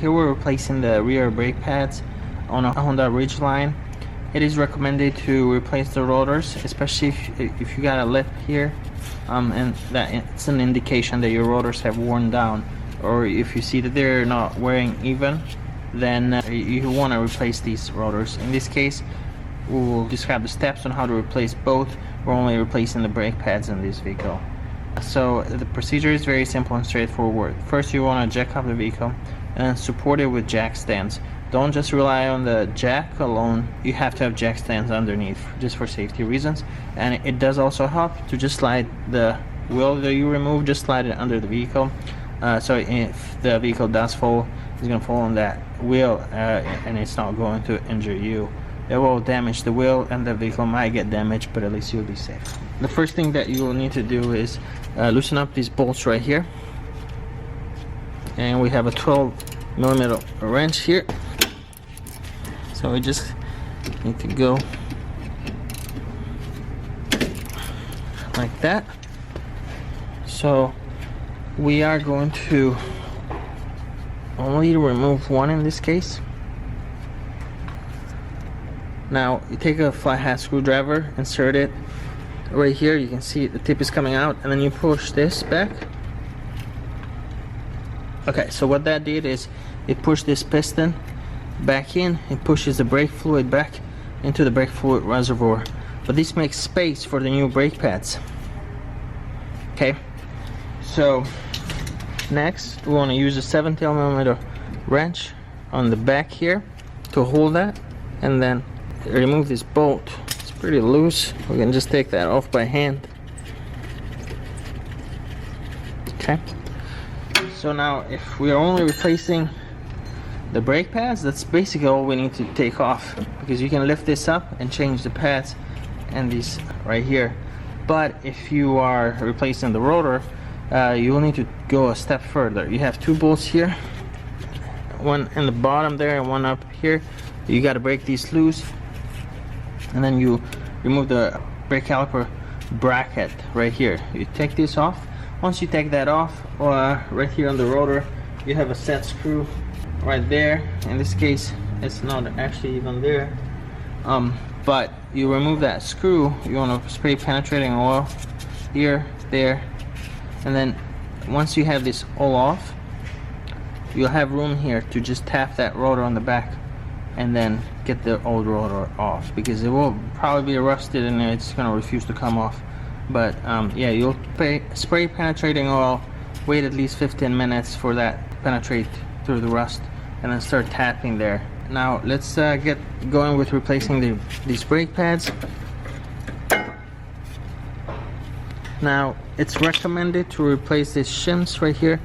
here we're replacing the rear brake pads on a Honda Ridgeline. It is recommended to replace the rotors, especially if you got a lip here, and that it's an indication that your rotors have worn down, or if you see that they're not wearing even, then you want to replace these rotors. In this case, we will describe the steps on how to replace both. We're only replacing the brake pads in this vehicle. So the procedure is very simple and straightforward. First, you want to jack up the vehicle and then support it with jack stands. Don't just rely on the jack alone. You have to have jack stands underneath, just for safety reasons. And it does also help to just slide the wheel that you remove, just slide it under the vehicle. So if the vehicle does fall, it's going to fall on that wheel, and it's not going to injure you. It will damage the wheel and the vehicle might get damaged, but at least you'll be safe. The first thing that you will need to do is loosen up these bolts right here. And we have a 12mm wrench here. So we just need to go like that. So we are going to only remove one in this case. Now you take a flat head screwdriver, insert it right here. You can see the tip is coming out, and then you push this back. Okay, so what that did is it pushed this piston back in. It pushes the brake fluid back into the brake fluid reservoir, but this makes space for the new brake pads. Okay, so next we want to use a 17mm wrench on the back here to hold that, and then remove this bolt. It's pretty loose. We can just take that off by hand. Okay, so now if we are only replacing the brake pads, that's basically all we need to take off, because you can lift this up and change the pads and these right here. But if you are replacing the rotor, you will need to go a step further. You have two bolts here, one in the bottom there and one up here. You got to break these loose, and then you remove the brake caliper bracket right here. You take this off. Once you take that off, right here on the rotor, you have a set screw right there. In this case, it's not actually even there, but you remove that screw. You want to spray penetrating oil here, there, and then once you have this all off, you'll have room here to just tap that rotor on the back and then get the old rotor off, because it will probably be rusted and it's going to refuse to come off. But yeah, you'll spray penetrating oil, wait at least 15 minutes for that to penetrate through the rust, and then start tapping there. Now let's get going with replacing these brake pads. Now it's recommended to replace these shims right here.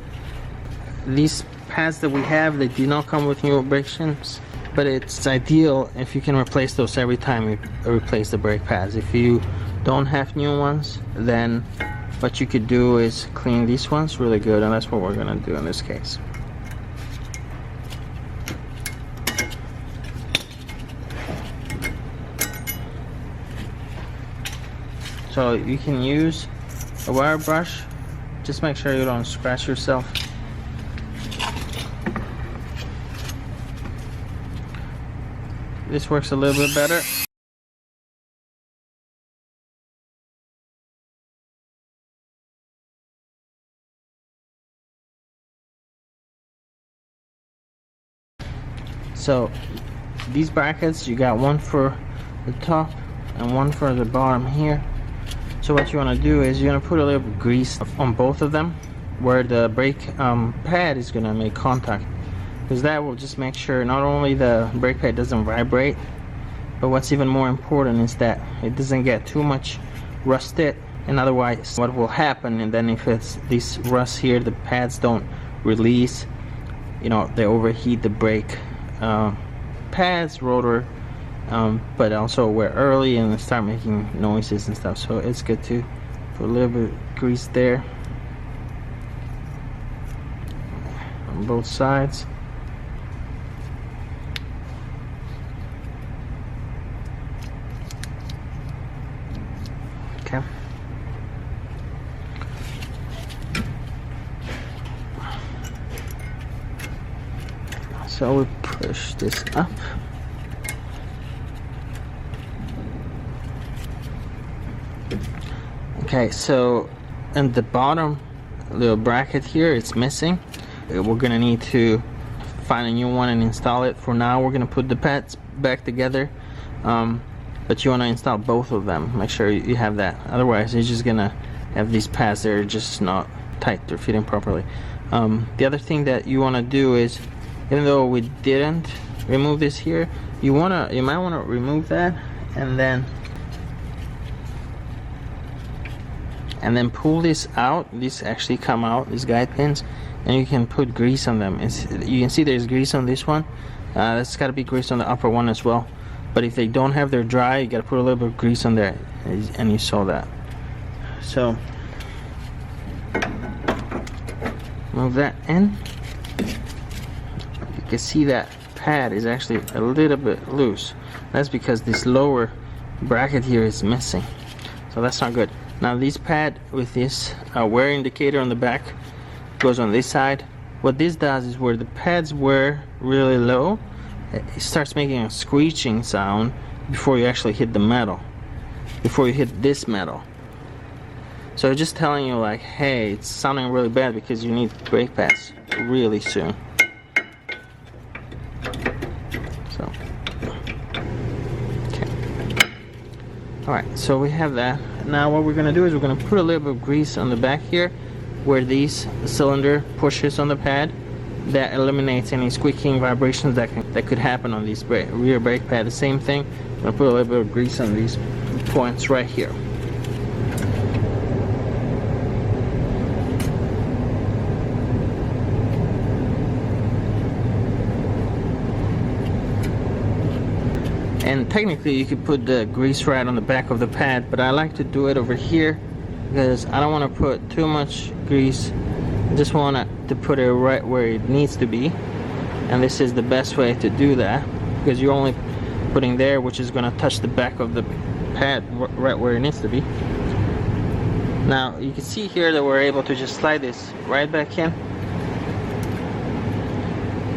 These pads that we have, they do not come with new brake shims, but it's ideal if you can replace those every time you replace the brake pads. If you don't have new ones, then what you could do is clean these ones really good, and that's what we're gonna do in this case. So you can use a wire brush, just make sure you don't scratch yourself. This works a little bit better. So these brackets, you got one for the top and one for the bottom here. So what you want to do is you're going to put a little grease on both of them where the brake pad is going to make contact, because that will just make sure not only the brake pad doesn't vibrate, but what's even more important is that it doesn't get too much rusted. And otherwise what will happen, and then if it's this rust here, the pads don't release, you know, they overheat the brake pads, rotor, but also wear early and start making noises and stuff. So it's good to put a little bit of grease there on both sides. Okay. So we push this up. Okay, so in the bottom little bracket here, it's missing. We're gonna need to find a new one and install it. For now, we're gonna put the pads back together, but you want to install both of them. Make sure you have that, otherwise you're just gonna have these pads that are just not tight, they're fitting properly. The other thing that you want to do is, even though we didn't remove this here, you might want to remove that and then pull this out. These actually come out, these guide pins, and you can put grease on them. You can see there's grease on this one. That's got to be grease on the upper one as well. But if they don't have, they're dry, you got to put a little bit of grease on there, and you saw that. So move that in. You can see that pad is actually a little bit loose. That's because this lower bracket here is missing, so that's not good. Now this pad with this wear indicator on the back goes on this side. What this does is, where the pads were really low, it starts making a screeching sound before you actually hit the metal, before you hit this metal. So just telling you, like, hey, it's sounding really bad because you need brake pads really soon. So, okay. Alright, so we have that. Now what we're going to do is we're going to put a little bit of grease on the back here where this cylinder pushes on the pad. That eliminates any squeaking vibrations that could happen on these rear brake pad. The same thing, I'm going to put a little bit of grease on these points right here. And technically you could put the grease right on the back of the pad, but I like to do it over here because I don't want to put too much grease. I just want to put it right where it needs to be, and this is the best way to do that because you're only putting there, which is going to touch the back of the pad right where it needs to be. Now you can see here that we're able to just slide this right back in,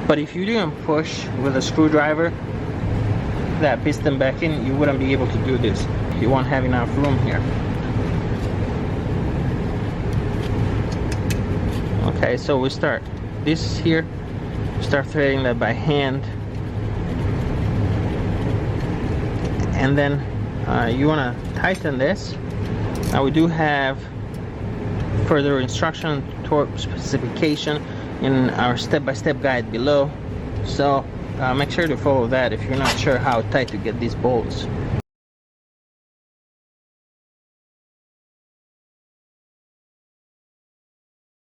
but if you didn't push with a screwdriver that piston back in, you wouldn't be able to do this. You won't have enough room here. Okay, so we start this here, start threading that by hand, and then you want to tighten this. Now we do have further instruction, torque specification in our step-by-step guide below, so make sure to follow that if you're not sure how tight to get these bolts.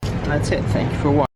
That's it. Thank you for watching.